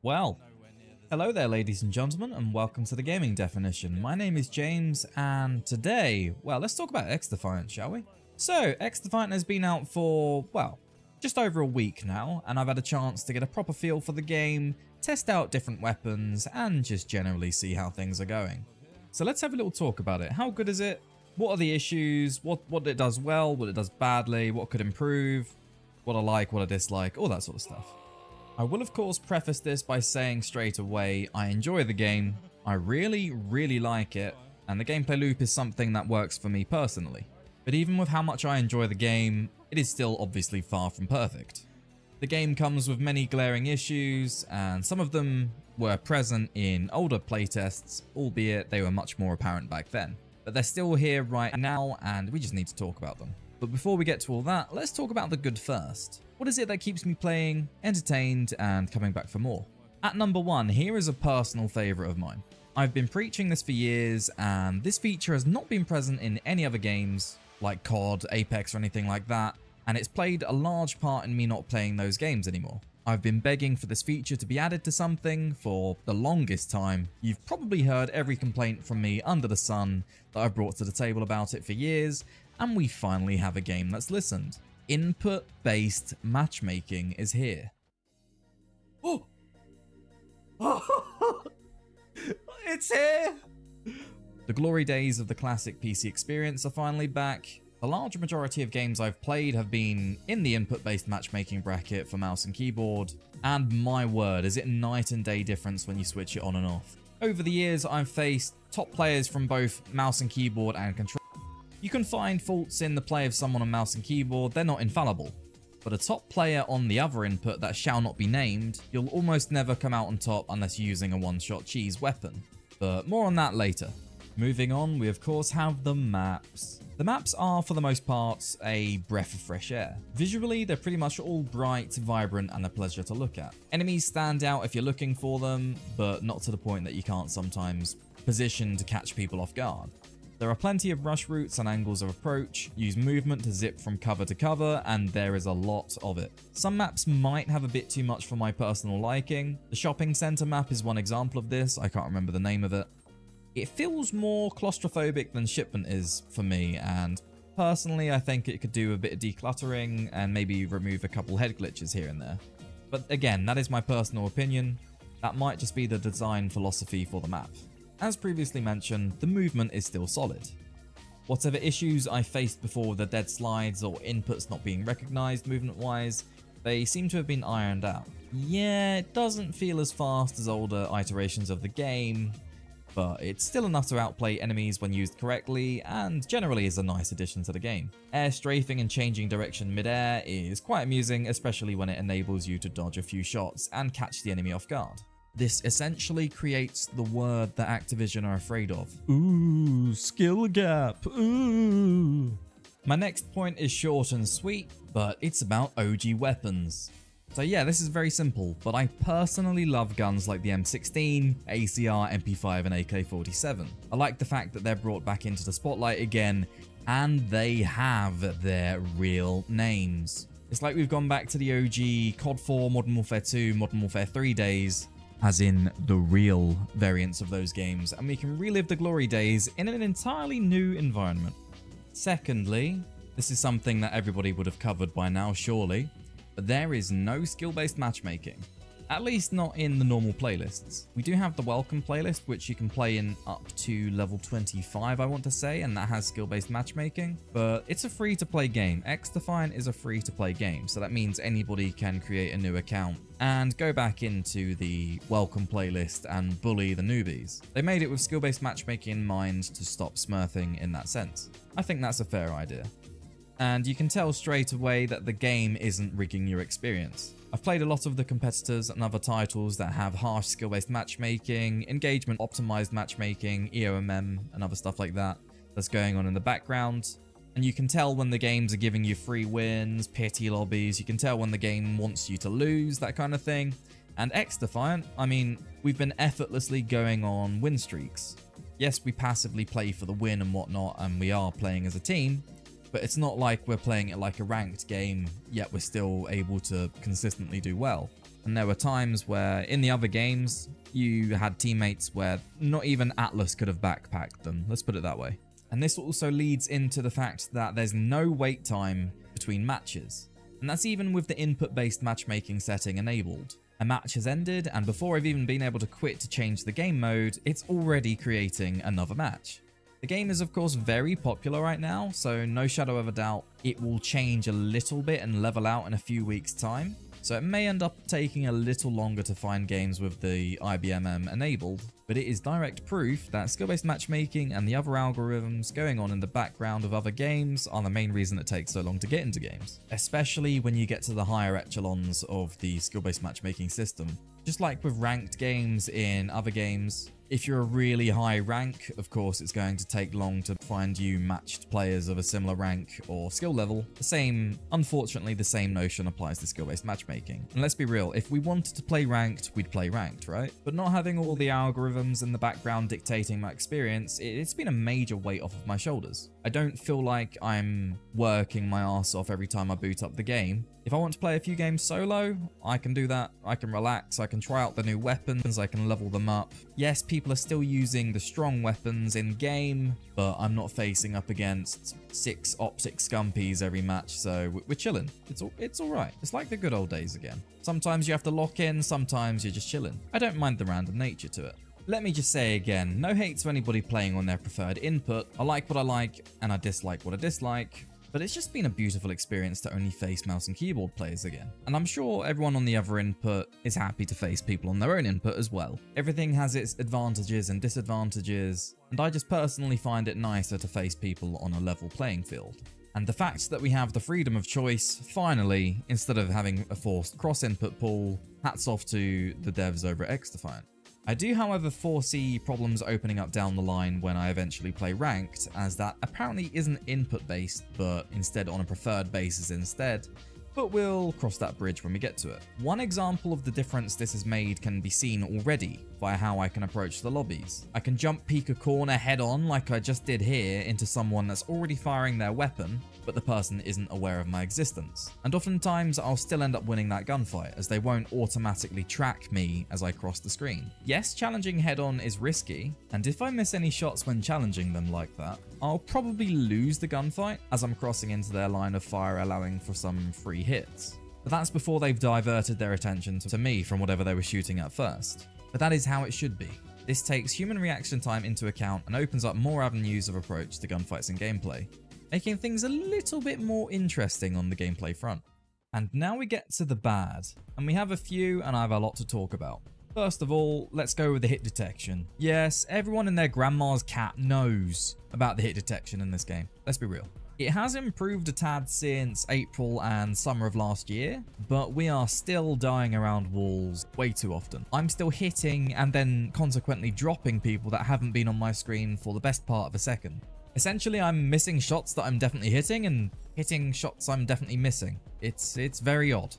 Well, hello there ladies and gentlemen, and welcome to the Gaming Definition. My name is James, and today, well, let's talk about XDefiant, shall we? So, XDefiant has been out for, well, just over a week now, and I've had a chance to get a proper feel for the game, test out different weapons, and just generally see how things are going. So let's have a little talk about it. How good is it? What are the issues? What it does well, what it does badly, what could improve, what I like, what I dislike, all that sort of stuff. I will of course preface this by saying straight away, I enjoy the game, I really like it, and the gameplay loop is something that works for me personally. But even with how much I enjoy the game, it is still obviously far from perfect. The game comes with many glaring issues, and some of them were present in older playtests, albeit they were much more apparent back then. But they're still here right now, and we just need to talk about them. But before we get to all that, let's talk about the good first. What is it that keeps me playing, entertained, and coming back for more? At number one, here is a personal favourite of mine. I've been preaching this for years, and this feature has not been present in any other games, like COD, Apex, or anything like that, and it's played a large part in me not playing those games anymore. I've been begging for this feature to be added to something for the longest time. You've probably heard every complaint from me under the sun that I've brought to the table about it for years, and we finally have a game that's listened. Input-based matchmaking is here. Oh! It's here! The glory days of the classic PC experience are finally back. The large majority of games I've played have been in the input-based matchmaking bracket for mouse and keyboard, and my word, is it night and day difference when you switch it on and off. Over the years, I've faced top players from both mouse and keyboard and control. You can find faults in the play of someone on mouse and keyboard, they're not infallible. But a top player on the other input that shall not be named, you'll almost never come out on top unless you're using a one-shot cheese weapon. But more on that later. Moving on, we of course have the maps. The maps are, for the most part, a breath of fresh air. Visually, they're pretty much all bright, vibrant, and a pleasure to look at. Enemies stand out if you're looking for them, but not to the point that you can't sometimes position to catch people off guard. There are plenty of rush routes and angles of approach, use movement to zip from cover to cover, and there is a lot of it. Some maps might have a bit too much for my personal liking. The shopping centre map is one example of this, I can't remember the name of it. It feels more claustrophobic than Shipment is for me, and personally I think it could do a bit of decluttering and maybe remove a couple head glitches here and there. But again, that is my personal opinion. That might just be the design philosophy for the map. As previously mentioned, the movement is still solid. Whatever issues I faced before with the dead slides or inputs not being recognised movement-wise, they seem to have been ironed out. Yeah, it doesn't feel as fast as older iterations of the game, but it's still enough to outplay enemies when used correctly, and generally is a nice addition to the game. Air strafing and changing direction mid-air is quite amusing, especially when it enables you to dodge a few shots and catch the enemy off guard. This essentially creates the word that Activision are afraid of. Ooh, skill gap, ooh. My next point is short and sweet, but it's about OG weapons. So yeah, this is very simple, but I personally love guns like the M16, ACR, MP5 and AK-47. I like the fact that they're brought back into the spotlight again, and they have their real names. It's like we've gone back to the OG COD 4, Modern Warfare 2, Modern Warfare 3 days, as in the real variants of those games, and we can relive the glory days in an entirely new environment. Secondly, this is something that everybody would have covered by now surely, but there is no skill-based matchmaking. At least not in the normal playlists. We do have the welcome playlist, which you can play in up to level 25, I want to say, and that has skill-based matchmaking, but it's a free-to-play game. XDefiant is a free-to-play game, so that means anybody can create a new account and go back into the welcome playlist and bully the newbies. They made it with skill-based matchmaking in mind to stop smurfing in that sense. I think that's a fair idea. And you can tell straight away that the game isn't rigging your experience. I've played a lot of the competitors and other titles that have harsh skill-based matchmaking, engagement optimized matchmaking, EOMM and other stuff like that that's going on in the background. And you can tell when the games are giving you free wins, pity lobbies, you can tell when the game wants you to lose, that kind of thing. And XDefiant, I mean, we've been effortlessly going on win streaks. Yes, we passively play for the win and whatnot, and we are playing as a team, but it's not like we're playing it like a ranked game, yet we're still able to consistently do well. And there were times where in the other games, you had teammates where not even Atlas could have backpacked them. Let's put it that way. And this also leads into the fact that there's no wait time between matches. And that's even with the input-based matchmaking setting enabled. A match has ended, and before I've even been able to quit to change the game mode, it's already creating another match. The game is of course very popular right now, so no shadow of a doubt it will change a little bit and level out in a few weeks' time. So it may end up taking a little longer to find games with the IBMM enabled, but it is direct proof that skill-based matchmaking and the other algorithms going on in the background of other games are the main reason it takes so long to get into games, especially when you get to the higher echelons of the skill-based matchmaking system. Just like with ranked games in other games, if you're a really high rank, of course it's going to take long to find you matched players of a similar rank or skill level. Unfortunately, the same notion applies to skill-based matchmaking. And let's be real, if we wanted to play ranked, we'd play ranked, right? But not having all the algorithms in the background dictating my experience, it's been a major weight off of my shoulders. I don't feel like I'm working my ass off every time I boot up the game. If I want to play a few games solo, I can do that. I can relax, I can try out the new weapons, I can level them up. Yes, people are still using the strong weapons in game, but I'm not facing up against 6 optic scumpies every match, so we're chilling. It's alright. It's like the good old days again. Sometimes you have to lock in, sometimes you're just chilling. I don't mind the random nature to it. Let me just say again, no hate to anybody playing on their preferred input. I like what I like, and I dislike what I dislike. But it's just been a beautiful experience to only face mouse and keyboard players again. And I'm sure everyone on the other input is happy to face people on their own input as well. Everything has its advantages and disadvantages, and I just personally find it nicer to face people on a level playing field. And the fact that we have the freedom of choice, finally, instead of having a forced cross-input pool, hats off to the devs over at XDefiant. I do, however, foresee problems opening up down the line when I eventually play ranked, as that apparently isn't input-based, but instead on a preferred basis instead, but we'll cross that bridge when we get to it. One example of the difference this has made can be seen already via how I can approach the lobbies. I can jump peek a corner head on like I just did here into someone that's already firing their weapon, but the person isn't aware of my existence. And oftentimes I'll still end up winning that gunfight as they won't automatically track me as I cross the screen. Yes, challenging head on is risky, and if I miss any shots when challenging them like that, I'll probably lose the gunfight as I'm crossing into their line of fire, allowing for some free hits. But that's before they've diverted their attention to me from whatever they were shooting at first. But that is how it should be. This takes human reaction time into account and opens up more avenues of approach to gunfights and gameplay, making things a little bit more interesting on the gameplay front. And now we get to the bad, and we have a few, and I have a lot to talk about. First of all, let's go with the hit detection. Yes, everyone and their grandma's cat knows about the hit detection in this game. Let's be real. It has improved a tad since April and summer of last year, but we are still dying around walls way too often. I'm still hitting and then consequently dropping people that haven't been on my screen for the best part of a second. Essentially, I'm missing shots that I'm definitely hitting and hitting shots I'm definitely missing. It's very odd.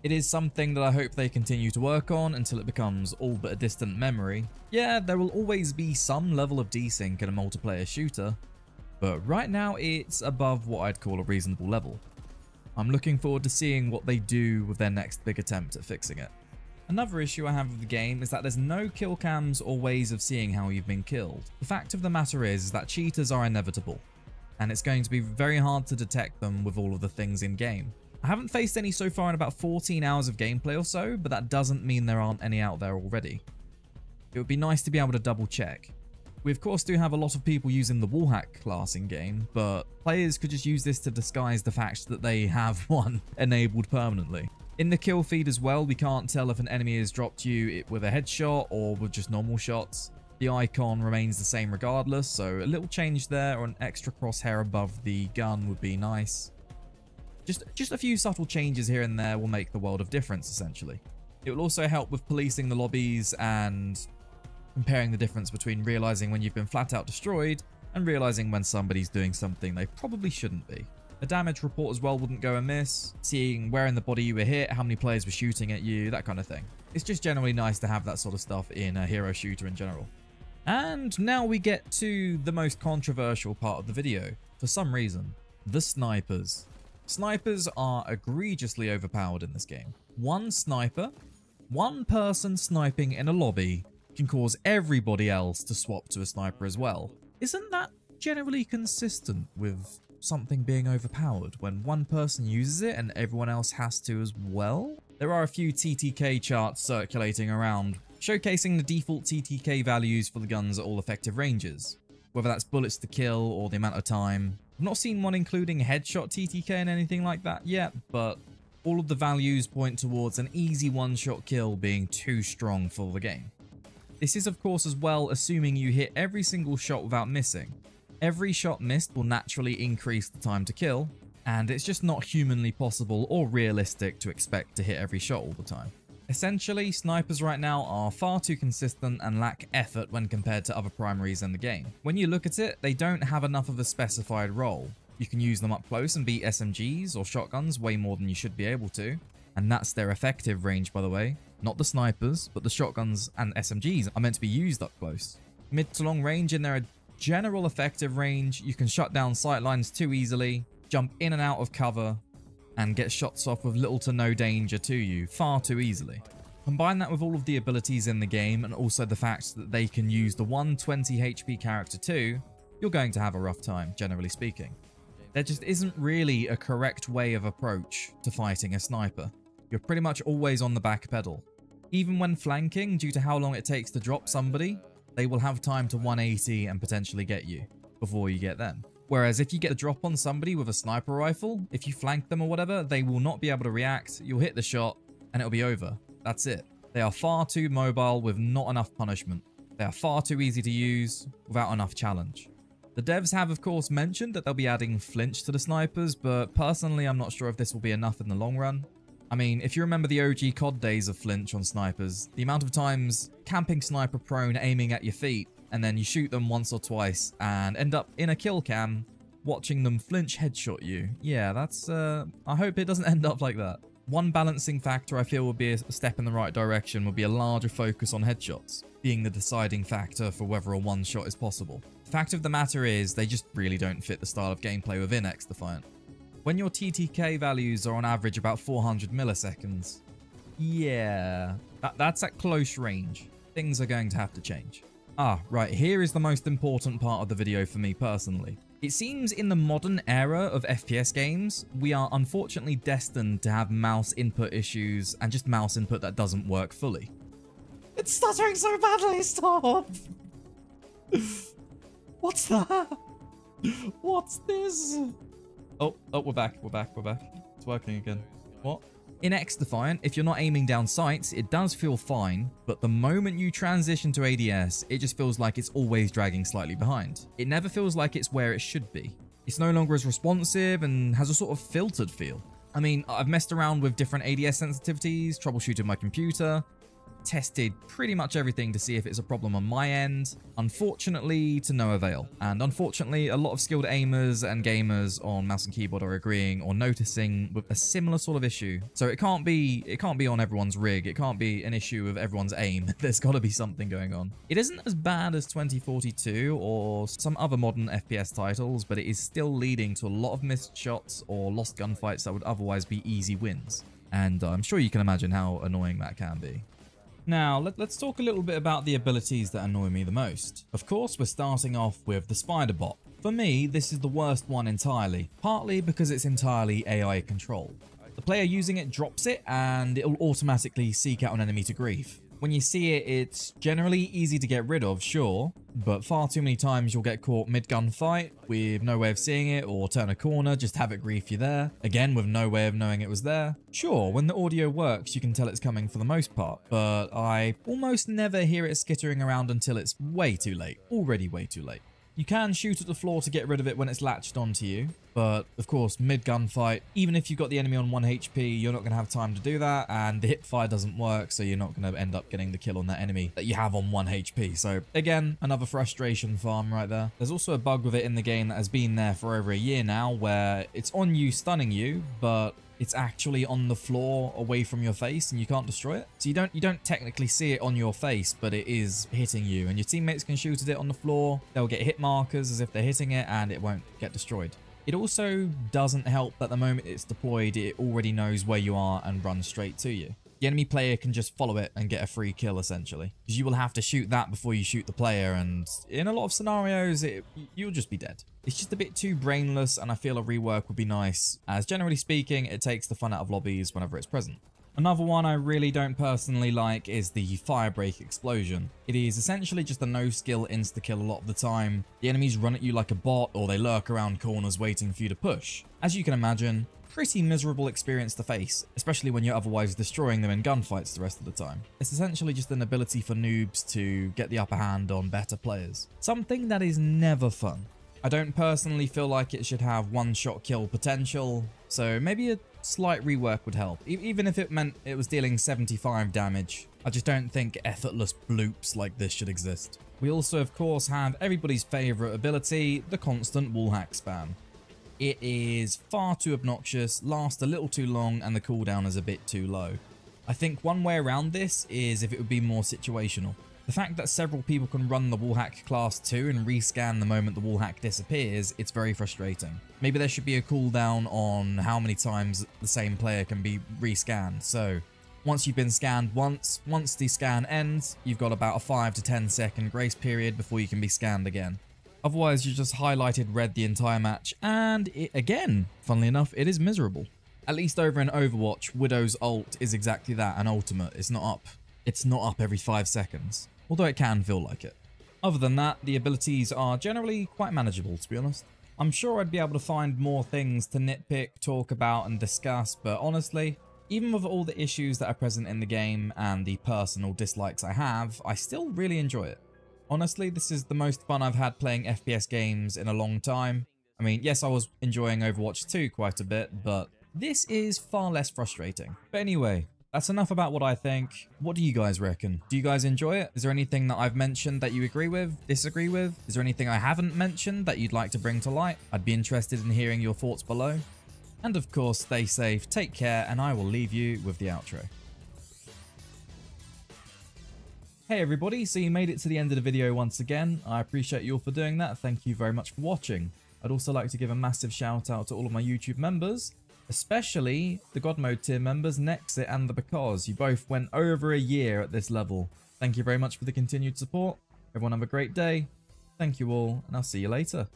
It is something that I hope they continue to work on until it becomes all but a distant memory. Yeah, there will always be some level of desync in a multiplayer shooter, but right now it's above what I'd call a reasonable level. I'm looking forward to seeing what they do with their next big attempt at fixing it. Another issue I have with the game is that there's no kill cams or ways of seeing how you've been killed. The fact of the matter is that cheaters are inevitable, and it's going to be very hard to detect them with all of the things in game. I haven't faced any so far in about 14 hours of gameplay or so, but that doesn't mean there aren't any out there already. It would be nice to be able to double check. We of course do have a lot of people using the wallhack class in game, but players could just use this to disguise the fact that they have one enabled permanently. In the kill feed as well, we can't tell if an enemy has dropped you with a headshot or with just normal shots. The icon remains the same regardless, so a little change there or an extra crosshair above the gun would be nice. Just a few subtle changes here and there will make the world of difference, essentially. It will also help with policing the lobbies and comparing the difference between realizing when you've been flat out destroyed and realizing when somebody's doing something they probably shouldn't be. A damage report as well wouldn't go amiss, seeing where in the body you were hit, how many players were shooting at you, that kind of thing. It's just generally nice to have that sort of stuff in a hero shooter in general. And now we get to the most controversial part of the video, for some reason, the snipers. Snipers are egregiously overpowered in this game. One sniper One person sniping in a lobby can cause everybody else to swap to a sniper as well. Isn't that generally consistent with something being overpowered when one person uses it and everyone else has to as well? There are a few TTK charts circulating around showcasing the default TTK values for the guns at all effective ranges, whether that's bullets to kill or the amount of time. I've not seen one including headshot TTK and anything like that yet, but all of the values point towards an easy one-shot kill being too strong for the game. This is of course as well assuming you hit every single shot without missing. Every shot missed will naturally increase the time to kill, and it's just not humanly possible or realistic to expect to hit every shot all the time. Essentially, snipers right now are far too consistent and lack effort when compared to other primaries in the game. When you look at it, they don't have enough of a specified role. You can use them up close and beat SMGs or shotguns way more than you should be able to, and that's their effective range by the way. Not the snipers, but the shotguns and SMGs are meant to be used up close. Mid to long range in their general effective range, you can shut down sightlines too easily, jump in and out of cover, and get shots off with little to no danger to you far too easily. Combine that with all of the abilities in the game and also the fact that they can use the 120 HP character too, you're going to have a rough time, generally speaking. There just isn't really a correct way of approach to fighting a sniper. You're pretty much always on the back pedal. Even when flanking, due to how long it takes to drop somebody, they will have time to 180 and potentially get you before you get them. Whereas if you get a drop on somebody with a sniper rifle, if you flank them or whatever, they will not be able to react, you'll hit the shot, and it'll be over. That's it. They are far too mobile with not enough punishment. They are far too easy to use without enough challenge. The devs have of course mentioned that they'll be adding flinch to the snipers, but personally I'm not sure if this will be enough in the long run. I mean, if you remember the OG COD days of flinch on snipers, the amount of times camping sniper prone aiming at your feet, and then you shoot them once or twice and end up in a kill cam watching them flinch headshot you. Yeah, that's, I hope it doesn't end up like that. One balancing factor I feel would be a step in the right direction would be a larger focus on headshots, being the deciding factor for whether a one shot is possible. The fact of the matter is, they just really don't fit the style of gameplay within XDefiant. When your TTK values are on average about 400 milliseconds, yeah, that's at close range. Things are going to have to change. Ah, right, here is the most important part of the video for me personally. It seems in the modern era of FPS games, we are unfortunately destined to have mouse input issues and just mouse input that doesn't work fully. It's stuttering so badly, stop! What's that? What's this? Oh, we're back. It's working again. What? In XDefiant, if you're not aiming down sights, it does feel fine, but the moment you transition to ADS, it just feels like it's always dragging slightly behind. It never feels like it's where it should be. It's no longer as responsive and has a sort of filtered feel. I mean, I've messed around with different ADS sensitivities, troubleshooted my computer, tested pretty much everything to see if it's a problem on my end. Unfortunately, to no avail. And unfortunately, a lot of skilled aimers and gamers on mouse and keyboard are agreeing or noticing with a similar sort of issue. So it can't be on everyone's rig. It can't be an issue of everyone's aim. There's got to be something going on. It isn't as bad as 2042 or some other modern FPS titles, but it is still leading to a lot of missed shots or lost gunfights that would otherwise be easy wins. And I'm sure you can imagine how annoying that can be. Now, let's talk a little bit about the abilities that annoy me the most. Of course, we're starting off with the spider bot. For me, this is the worst one entirely, partly because it's entirely AI controlled. The player using it drops it and it'll automatically seek out an enemy to grief. When you see it, it's generally easy to get rid of, sure, but far too many times you'll get caught mid-gunfight with no way of seeing it, or turn a corner, just have it grief you there, again with no way of knowing it was there. Sure, when the audio works you can tell it's coming for the most part, but I almost never hear it skittering around until it's way too late, already way too late. You can shoot at the floor to get rid of it when it's latched onto you, but of course mid-gunfight, even if you've got the enemy on 1 HP, you're not going to have time to do that, and the hipfire doesn't work, so you're not going to end up getting the kill on that enemy that you have on 1 HP. So again, another frustration farm right there. There's also a bug with it in the game that has been there for over a year now, where it's on you stunning you, but it's actually on the floor away from your face and you can't destroy it. So you don't technically see it on your face, but it is hitting you, and your teammates can shoot at it on the floor. They'll get hit markers as if they're hitting it and it won't get destroyed. It also doesn't help that the moment it's deployed, it already knows where you are and runs straight to you. the enemy player can just follow it and get a free kill essentially. Because you will have to shoot that before you shoot the player, and in a lot of scenarios, you'll just be dead. It's just a bit too brainless, and I feel a rework would be nice, as generally speaking, it takes the fun out of lobbies whenever it's present. Another one I really don't personally like is the firebreak explosion. It is essentially just a no-skill insta-kill a lot of the time. The enemies run at you like a bot, or they lurk around corners waiting for you to push. As you can imagine, pretty miserable experience to face, especially when you're otherwise destroying them in gunfights the rest of the time. It's essentially just an ability for noobs to get the upper hand on better players. Something that is never fun. I don't personally feel like it should have one-shot kill potential, so maybe a slight rework would help, even if it meant it was dealing 75 damage. I just don't think effortless bloops like this should exist. We also, of course, have everybody's favourite ability, the constant wallhack spam. It is far too obnoxious, lasts a little too long, and the cooldown is a bit too low. I think one way around this is if it would be more situational. The fact that several people can run the wallhack class 2 and rescan the moment the wallhack disappears, it's very frustrating. Maybe there should be a cooldown on how many times the same player can be rescanned. So once you've been scanned once the scan ends, you've got about a 5 to 10 second grace period before you can be scanned again. Otherwise, you're just highlighted red the entire match, and again, funnily enough, it is miserable. At least over in Overwatch, Widow's ult is exactly that, an ultimate. It's not up every 5 seconds. Although it can feel like it. Other than that, the abilities are generally quite manageable, to be honest. I'm sure I'd be able to find more things to nitpick, talk about, and discuss, but honestly, even with all the issues that are present in the game and the personal dislikes I have, I still really enjoy it. Honestly, this is the most fun I've had playing FPS games in a long time. I mean, yes, I was enjoying Overwatch 2 quite a bit, but this is far less frustrating. But anyway, that's enough about what I think. What do you guys reckon? Do you guys enjoy it? Is there anything that I've mentioned that you agree with, disagree with? Is there anything I haven't mentioned that you'd like to bring to light? I'd be interested in hearing your thoughts below. And of course, stay safe, take care, and I will leave you with the outro. Hey everybody, so you made it to the end of the video once again. I appreciate you all for doing that. Thank you very much for watching. I'd also like to give a massive shout out to all of my YouTube members, especially the God Mode tier members, Nexit and the Because. You both went over a year at this level. Thank you very much for the continued support. Everyone have a great day. Thank you all, and I'll see you later.